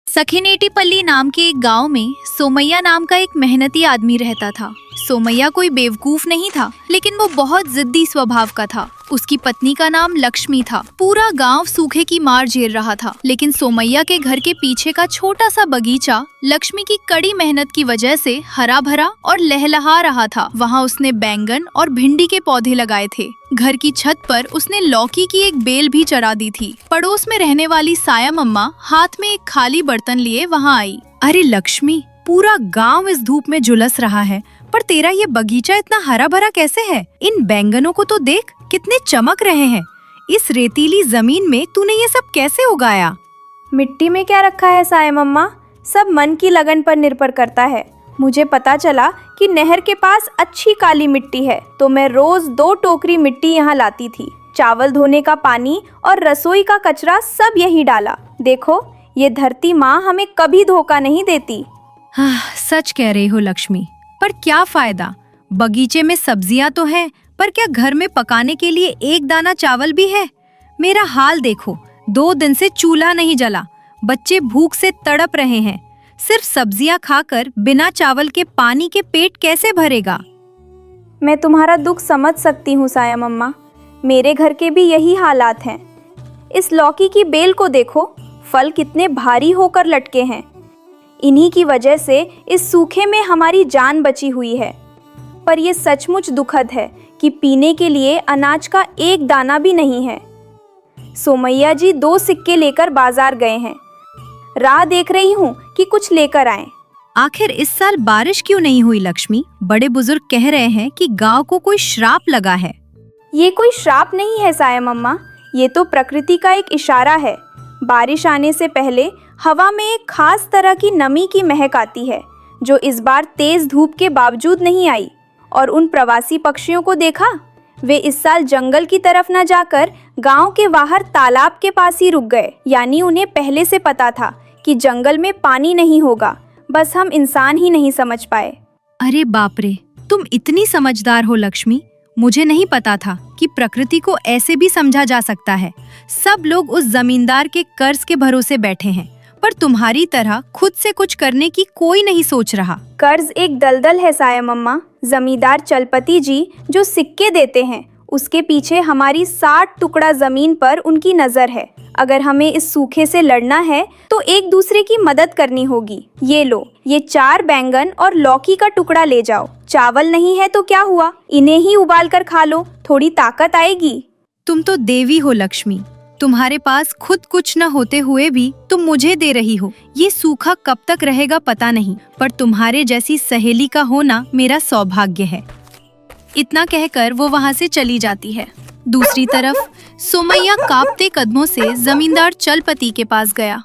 सखिनेटीपल्ली नाम के एक गांव में सोमैया नाम का एक मेहनती आदमी रहता था। सोमैया कोई बेवकूफ नहीं था, लेकिन वो बहुत जिद्दी स्वभाव का था। उसकी पत्नी का नाम लक्ष्मी था। पूरा गांव सूखे की मार झेल रहा था, लेकिन सोमैया के घर के पीछे का छोटा सा बगीचा लक्ष्मी की कड़ी मेहनत की वजह से हरा भरा और लहलहा रहा था। वहाँ उसने बैंगन और भिंडी के पौधे लगाए थे। घर की छत पर उसने लौकी की एक बेल भी चढ़ा दी थी। पड़ोस में रहने वाली साया मम्मा हाथ में एक खाली बर्तन लिए वहाँ आई। अरे लक्ष्मी, पूरा गांव इस धूप में झुलस रहा है, पर तेरा ये बगीचा इतना हरा भरा कैसे है? इन बैंगनों को तो देख, कितने चमक रहे हैं। इस रेतीली जमीन में तूने ये सब कैसे उगाया? मिट्टी में क्या रखा है साया मम्मा, सब मन की लगन पर निर्भर करता है। मुझे पता चला कि नहर के पास अच्छी काली मिट्टी है, तो मैं रोज 2 टोकरी मिट्टी यहाँ लाती थी। चावल धोने का पानी और रसोई का कचरा सब यही डाला। देखो, ये धरती माँ हमें कभी धोखा नहीं देती। सच कह रही हो लक्ष्मी, पर क्या फायदा? बगीचे में सब्जियां तो हैं, पर क्या घर में पकाने के लिए एक दाना चावल भी है? मेरा हाल देखो, 2 दिन से चूल्हा नहीं जला। बच्चे भूख से तड़प रहे हैं। सिर्फ सब्जियां खाकर बिना चावल के पानी के पेट कैसे भरेगा? मैं तुम्हारा दुख समझ सकती हूँ साया मम्मा, मेरे घर के भी यही हालात हैं। इस लौकी की बेल को देखो, फल कितने भारी होकर लटके हैं। इन्हीं की वजह से इस सूखे में हमारी जान बची हुई है। पर ये सचमुच दुखद है कि पीने के लिए अनाज का एक दाना भी नहीं है। सोमैया जी 2 सिक्के लेकर बाजार गए हैं। राह देख रही हूँ कि कुछ लेकर आएं। आखिर इस साल बारिश क्यों नहीं हुई लक्ष्मी? बड़े बुजुर्ग कह रहे हैं कि गांव को कोई श्राप लगा है। ये कोई श्राप नहीं है साया मम्मा, ये तो प्रकृति का एक इशारा है। बारिश आने से पहले हवा में एक खास तरह की नमी की महक आती है, जो इस बार तेज धूप के बावजूद नहीं आई। और उन प्रवासी पक्षियों को देखा, वे इस साल जंगल की तरफ न जाकर गांव के बाहर तालाब के पास ही रुक गए। यानी उन्हें पहले से पता था कि जंगल में पानी नहीं होगा, बस हम इंसान ही नहीं समझ पाए। अरे बाप रे, तुम इतनी समझदार हो लक्ष्मी। मुझे नहीं पता था कि प्रकृति को ऐसे भी समझा जा सकता है। सब लोग उस जमींदार के कर्ज के भरोसे बैठे हैं, पर तुम्हारी तरह खुद से कुछ करने की कोई नहीं सोच रहा। कर्ज एक दलदल है साया मम्मा। जमींदार चलपति जी जो सिक्के देते हैं, उसके पीछे हमारी 60 टुकड़ा जमीन पर उनकी नजर है। अगर हमें इस सूखे से लड़ना है तो एक दूसरे की मदद करनी होगी। ये लो, ये 4 बैंगन और लौकी का टुकड़ा ले जाओ। चावल नहीं है तो क्या हुआ, इन्हें ही उबाल कर खा लो, थोड़ी ताकत आएगी। तुम तो देवी हो लक्ष्मी। तुम्हारे पास खुद कुछ न होते हुए भी तुम मुझे दे रही हो। ये सूखा कब तक रहेगा पता नहीं, पर तुम्हारे जैसी सहेली का होना मेरा सौभाग्य है। इतना कहकर वो वहाँ से चली जाती है। दूसरी तरफ सोमैया कांपते कदमों से जमींदार चलपति के पास गया।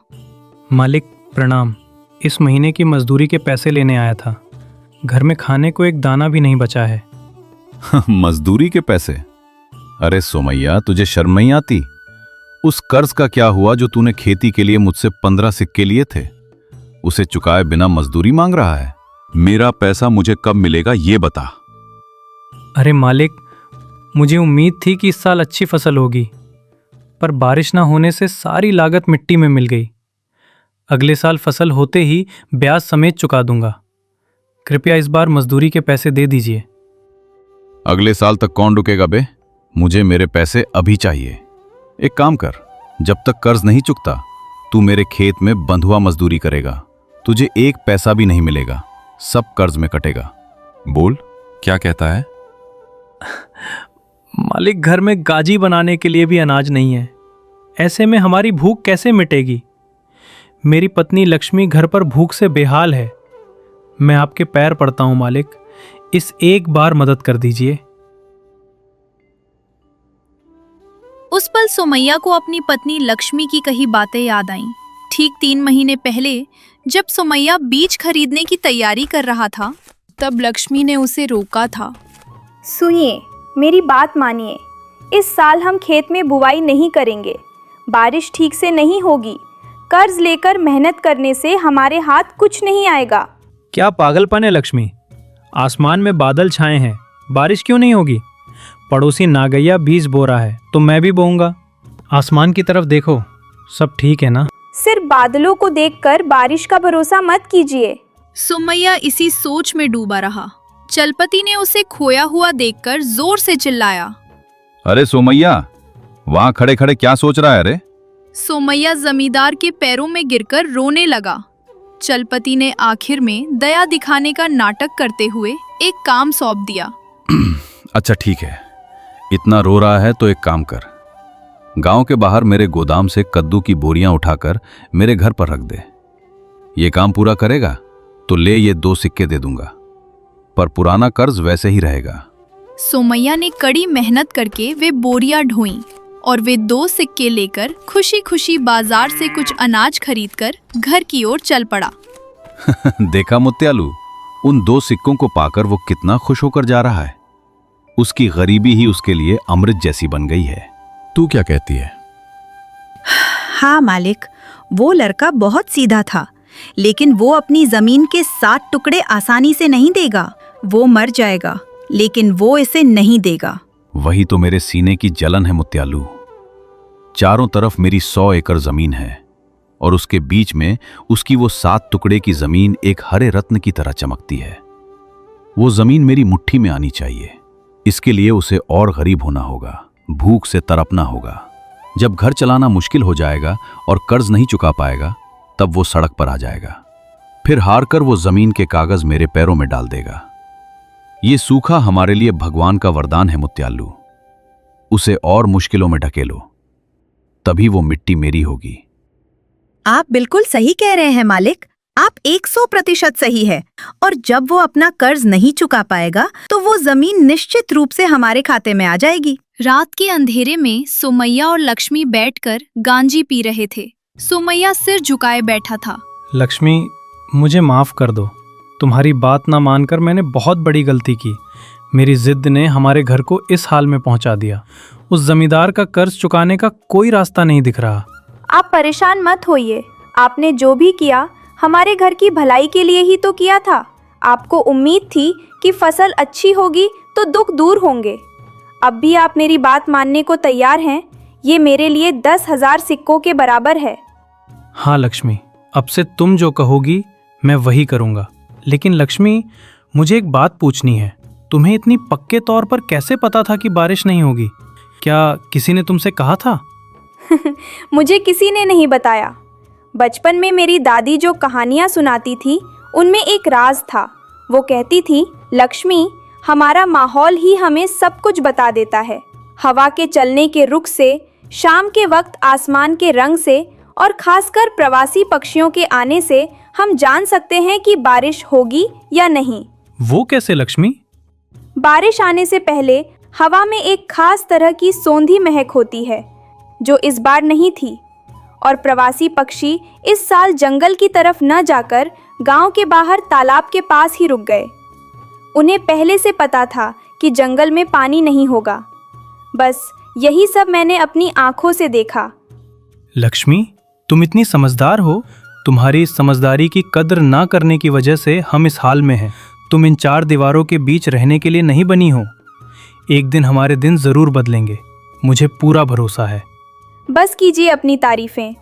मालिक प्रणाम, इस महीने की मजदूरी के पैसे लेने आया था। घर में खाने को एक दाना भी नहीं बचा है। मजदूरी के पैसे? अरे सोमैया, तुझे शर्म नहीं आती? उस कर्ज का क्या हुआ जो तूने खेती के लिए मुझसे 15 सिक्के लिए थे? उसे चुकाए बिना मजदूरी मांग रहा है। मेरा पैसा मुझे कब मिलेगा ये बता। अरे मालिक, मुझे उम्मीद थी कि इस साल अच्छी फसल होगी, पर बारिश न होने से सारी लागत मिट्टी में मिल गई। अगले साल फसल होते ही ब्याज समेत चुका दूंगा। कृपया इस बार मजदूरी के पैसे दे दीजिए। अगले साल तक कौन रुकेगा बे? मुझे मेरे पैसे अभी चाहिए। एक काम कर, जब तक कर्ज नहीं चुकता तू मेरे खेत में बंधुआ मजदूरी करेगा। तुझे एक पैसा भी नहीं मिलेगा, सब कर्ज में कटेगा। बोल, क्या कहता है? मालिक, घर में गाजी बनाने के लिए भी अनाज नहीं है। ऐसे में हमारी भूख कैसे मिटेगी? मेरी पत्नी लक्ष्मी घर पर भूख से बेहाल है। मैं आपके पैर पड़ता हूं मालिक, इस एक बार मदद कर दीजिए। उस पल सोमैया को अपनी पत्नी लक्ष्मी की कही बातें याद आईं। ठीक 3 महीने पहले जब सोमैया बीज खरीदने की तैयारी कर रहा था, तब लक्ष्मी ने उसे रोका था। सुनिए, मेरी बात मानिए। इस साल हम खेत में बुवाई नहीं करेंगे। बारिश ठीक से नहीं होगी। कर्ज लेकर मेहनत करने से हमारे हाथ कुछ नहीं आएगा। क्या पागलपन है लक्ष्मी? आसमान में बादल छाए हैं, बारिश क्यों नहीं होगी? पड़ोसी नागैया बीज बो रहा है तो मैं भी बोऊंगा। आसमान की तरफ देखो, सब ठीक है ना? सिर्फ बादलों को देखकर बारिश का भरोसा मत कीजिए। सुमैया इसी सोच में डूबा रहा। चलपति ने उसे खोया हुआ देखकर जोर से चिल्लाया। अरे सोमैया, वहां खड़े खड़े क्या सोच रहा है? अरे सुमैया जमींदार के पैरों में गिरकर रोने लगा। चलपति ने आखिर में दया दिखाने का नाटक करते हुए एक काम सौंप दिया। अच्छा ठीक है, इतना रो रहा है तो एक काम कर, गांव के बाहर मेरे गोदाम से कद्दू की बोरियां उठाकर मेरे घर पर रख दे। ये काम पूरा करेगा तो ले ये 2 सिक्के दे दूंगा, पर पुराना कर्ज वैसे ही रहेगा। सुमैया ने कड़ी मेहनत करके वे बोरियां ढोईं और वे 2 सिक्के लेकर खुशी खुशी बाजार से कुछ अनाज खरीदकर घर की ओर चल पड़ा। देखा मुत्यालू, उन 2 सिक्कों को पाकर वो कितना खुश होकर जा रहा है। उसकी गरीबी ही उसके लिए अमृत जैसी बन गई है। तू क्या कहती है? हाँ मालिक, वो लड़का बहुत सीधा था, लेकिन वो अपनी जमीन के 7 टुकड़े आसानी से नहीं देगा। वो मर जाएगा, लेकिन वो इसे नहीं देगा। वही तो मेरे सीने की जलन है मुत्यालू। चारों तरफ मेरी 100 एकड़ जमीन है और उसके बीच में उसकी वो 7 टुकड़े की जमीन एक हरे रत्न की तरह चमकती है। वो जमीन मेरी मुट्ठी में आनी चाहिए। इसके लिए उसे और गरीब होना होगा, भूख से तड़पना होगा। जब घर चलाना मुश्किल हो जाएगा और कर्ज नहीं चुका पाएगा, तब वो सड़क पर आ जाएगा। फिर हार कर वो जमीन के कागज मेरे पैरों में डाल देगा। ये सूखा हमारे लिए भगवान का वरदान है मुत्यालू। उसे और मुश्किलों में ढकेलो, तभी वो मिट्टी मेरी होगी। आप बिल्कुल सही कह रहे हैं मालिक, आप 100% सही है। और जब वो अपना कर्ज नहीं चुका पाएगा तो वो जमीन निश्चित रूप से हमारे खाते में आ जाएगी। रात के अंधेरे में सुमैया और लक्ष्मी बैठकर गांजी पी रहे थे। सुमैया सिर झुकाए बैठा था। लक्ष्मी, मुझे माफ कर दो। तुम्हारी बात ना मानकर मैंने बहुत बड़ी गलती की। मेरी जिद ने हमारे घर को इस हाल में पहुंचा दिया। उस जमींदार का कर्ज चुकाने का कोई रास्ता नहीं दिख रहा। आप परेशान मत होइए। आपने जो भी किया हमारे घर की भलाई के लिए ही तो किया था। आपको उम्मीद थी कि फसल अच्छी होगी तो दुख दूर होंगे। अब भी आप मेरी बात मानने को तैयार हैं? ये मेरे लिए 10,000 सिक्कों के बराबर है। हाँ लक्ष्मी, अब से तुम जो कहोगी मैं वही करूँगा। लेकिन लक्ष्मी, मुझे एक बात पूछनी है। तुम्हें इतनी पक्के तौर पर कैसे पता था कि बारिश नहीं होगी? क्या किसी ने तुमसे कहा था? मुझे किसी ने नहीं बताया। बचपन में मेरी दादी जो कहानियाँ सुनाती थी उनमें एक राज था। वो कहती थी, लक्ष्मी, हमारा माहौल ही हमें सब कुछ बता देता है। हवा के चलने के रुख से, शाम के वक्त आसमान के रंग से और खासकर प्रवासी पक्षियों के आने से हम जान सकते हैं कि बारिश होगी या नहीं। वो कैसे लक्ष्मी? बारिश आने से पहले हवा में एक खास तरह की सौंधी महक होती है जो इस बार नहीं थी। और प्रवासी पक्षी इस साल जंगल की तरफ न जाकर गांव के बाहर तालाब के पास ही रुक गए। उन्हें पहले से पता था कि जंगल में पानी नहीं होगा। बस यही सब मैंने अपनी आंखों से देखा। लक्ष्मी, तुम इतनी समझदार हो। तुम्हारी इस समझदारी की कद्र ना करने की वजह से हम इस हाल में हैं। तुम इन 4 दीवारों के बीच रहने के लिए नहीं बनी हो। एक दिन हमारे दिन जरूर बदलेंगे, मुझे पूरा भरोसा है। बस कीजिए अपनी तारीफें।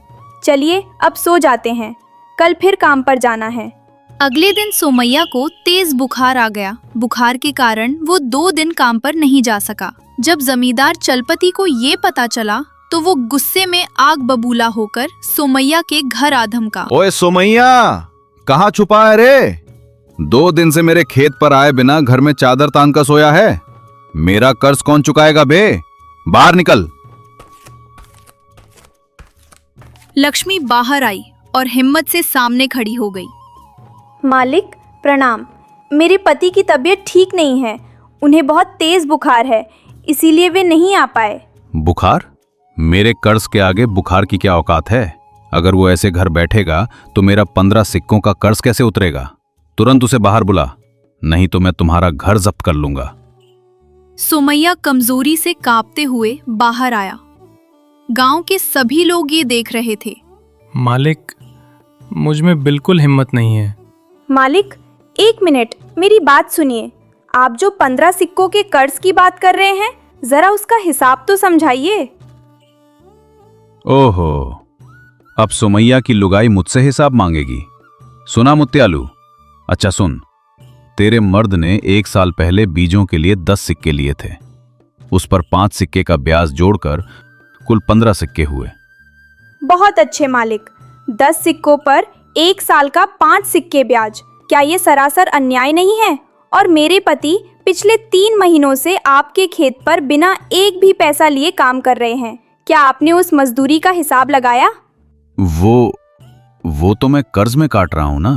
चलिए अब सो जाते हैं, कल फिर काम पर जाना है। अगले दिन सुमैया को तेज बुखार आ गया। बुखार के कारण वो 2 दिन काम पर नहीं जा सका। जब जमींदार चलपति को ये पता चला तो वो गुस्से में आग बबूला होकर सुमैया के घर आ धमका। ओए सोमैया, कहाँ छुपा है रे? 2 दिन से मेरे खेत पर आए बिना घर में चादर तान कर सोया है। मेरा कर्ज कौन चुकाएगा बे? बाहर निकल। लक्ष्मी बाहर आई और हिम्मत से सामने खड़ी हो गई। मालिक प्रणाम। मेरे पति की तबीयत ठीक नहीं है। उन्हें बहुत तेज बुखार है, इसीलिए वे नहीं आ पाए। बुखार? मेरे कर्ज के आगे बुखार की क्या औकात है? अगर वो ऐसे घर बैठेगा तो मेरा 15 सिक्कों का कर्ज कैसे उतरेगा? तुरंत उसे बाहर बुला, नहीं तो मैं तुम्हारा घर जब्त कर लूंगा। सुमैया कमजोरी से कांपते हुए बाहर आया। गांव के सभी लोग ये देख रहे थे। मालिक, मुझ में बिल्कुल हिम्मत नहीं है। मालिक 1 मिनट, मेरी बात सुनिए। आप जो 15 सिक्कों के कर्ज की बात कर रहे हैं, जरा उसका हिसाब तो समझाइए। ओहो, अब सुमैया की लुगाई मुझसे हिसाब मांगेगी। सुना मुत्यालू, अच्छा सुन, तेरे मर्द ने 1 साल पहले बीजों के लिए 10 सिक्के लिए थे। उस पर 5 सिक्के का ब्याज जोड़कर कुल 15 सिक्के हुए। बहुत अच्छे मालिक, 10 सिक्कों पर 1 साल का 5 सिक्के ब्याज, क्या ये सरासर अन्याय नहीं है? और मेरे पति पिछले 3 महीनों से आपके खेत पर बिना एक भी पैसा लिए काम कर रहे हैं। क्या आपने उस मजदूरी का हिसाब लगाया? वो तो मैं कर्ज में काट रहा हूं ना।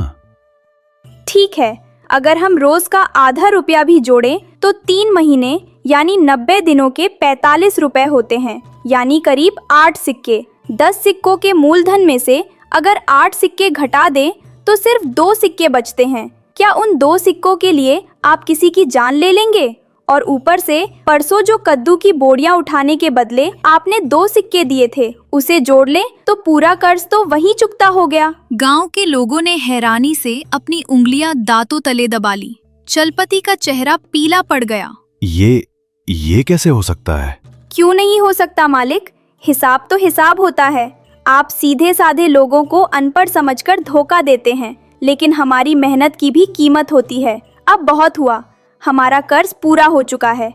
ठीक है, अगर हम रोज का आधा रुपया भी जोड़ें तो 3 महीने यानी 90 दिनों के 45 रुपए होते हैं, यानी करीब 8 सिक्के। 10 सिक्कों के मूलधन में से अगर 8 सिक्के घटा दें तो सिर्फ 2 सिक्के बचते हैं। क्या उन 2 सिक्कों के लिए आप किसी की जान ले लेंगे? और ऊपर से परसों जो कद्दू की बोरियां उठाने के बदले आपने 2 सिक्के दिए थे, उसे जोड़ लें तो पूरा कर्ज तो वहीं चुकता हो गया। गांव के लोगों ने हैरानी से अपनी उंगलियां दांतों तले दबा ली। चलपति का चेहरा पीला पड़ गया। ये कैसे हो सकता है? क्यों नहीं हो सकता मालिक? हिसाब तो हिसाब होता है। आप सीधे साधे लोगों को अनपढ़ समझकर धोखा देते हैं, लेकिन हमारी मेहनत की भी कीमत होती है। अब बहुत हुआ, हमारा कर्ज पूरा हो चुका है।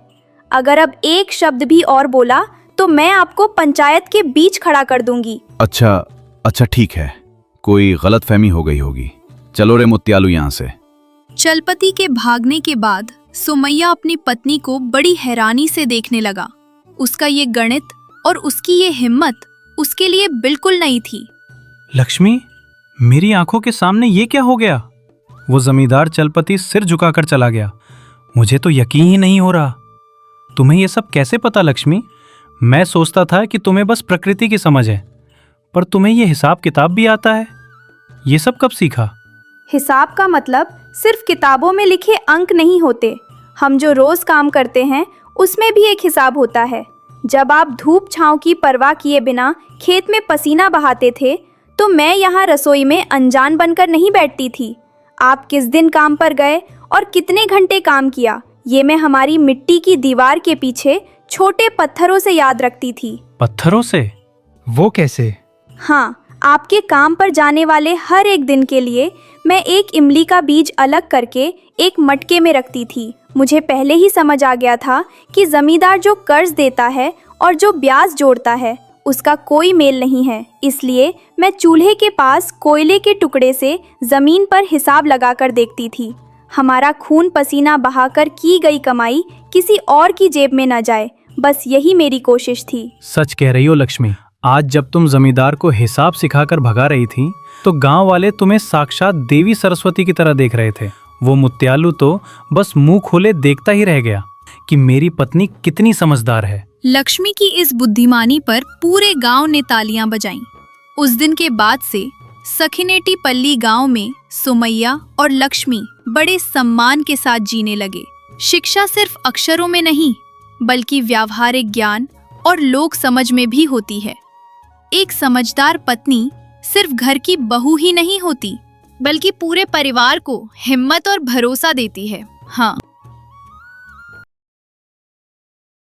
अगर अब एक शब्द भी और बोला तो मैं आपको पंचायत के बीच खड़ा कर दूंगी। अच्छा ठीक है, कोई गलतफहमी हो गई होगी। चलो रे मुत्यालू यहाँ से। चलपति के भागने के बाद सुमैया अपनी पत्नी को बड़ी हैरानी से देखने लगा। उसका ये गणित और उसकी ये हिम्मत उसके लिए बिल्कुल नई थी। लक्ष्मी, मेरी आंखों के सामने ये क्या हो गया? वो जमींदार चलपति सिर झुकाकर चला गया। मुझे तो यकीन ही नहीं हो रहा। तुम्हें ये सब कैसे पता लक्ष्मी? मैं सोचता था कि तुम्हें बस प्रकृति की समझ है, पर तुम्हें ये हिसाब किताब भी आता है। ये सब कब सीखा? हिसाब का मतलब सिर्फ किताबों में लिखे अंक नहीं होते। हम जो रोज काम करते हैं उसमें भी एक हिसाब होता है। जब आप धूप छांव की परवाह किए बिना खेत में पसीना बहाते थे तो मैं यहाँ रसोई में अनजान बनकर नहीं बैठती थी। आप किस दिन काम पर गए और कितने घंटे काम किया, ये मैं हमारी मिट्टी की दीवार के पीछे छोटे पत्थरों से याद रखती थी। पत्थरों से? वो कैसे? हाँ, आपके काम पर जाने वाले हर एक दिन के लिए मैं एक इमली का बीज अलग करके एक मटके में रखती थी। मुझे पहले ही समझ आ गया था कि जमींदार जो कर्ज देता है और जो ब्याज जोड़ता है उसका कोई मेल नहीं है। इसलिए मैं चूल्हे के पास कोयले के टुकड़े से जमीन पर हिसाब लगाकर देखती थी। हमारा खून पसीना बहाकर की गई कमाई किसी और की जेब में न जाए, बस यही मेरी कोशिश थी। सच कह रही हो लक्ष्मी। आज जब तुम जमींदार को हिसाब सिखाकर भगा रही थी तो गांव वाले तुम्हें साक्षात देवी सरस्वती की तरह देख रहे थे। वो मुत्यालू तो बस मुंह खोले देखता ही रह गया कि मेरी पत्नी कितनी समझदार है। लक्ष्मी की इस बुद्धिमानी पर पूरे गांव ने तालियां बजाईं। उस दिन के बाद से सखिनेटीपल्ली गांव में सुमैया और लक्ष्मी बड़े सम्मान के साथ जीने लगे। शिक्षा सिर्फ अक्षरों में नहीं बल्कि व्यावहारिक ज्ञान और लोक समझ में भी होती है। एक समझदार पत्नी सिर्फ घर की बहू ही नहीं होती बल्कि पूरे परिवार को हिम्मत और भरोसा देती है। हाँ।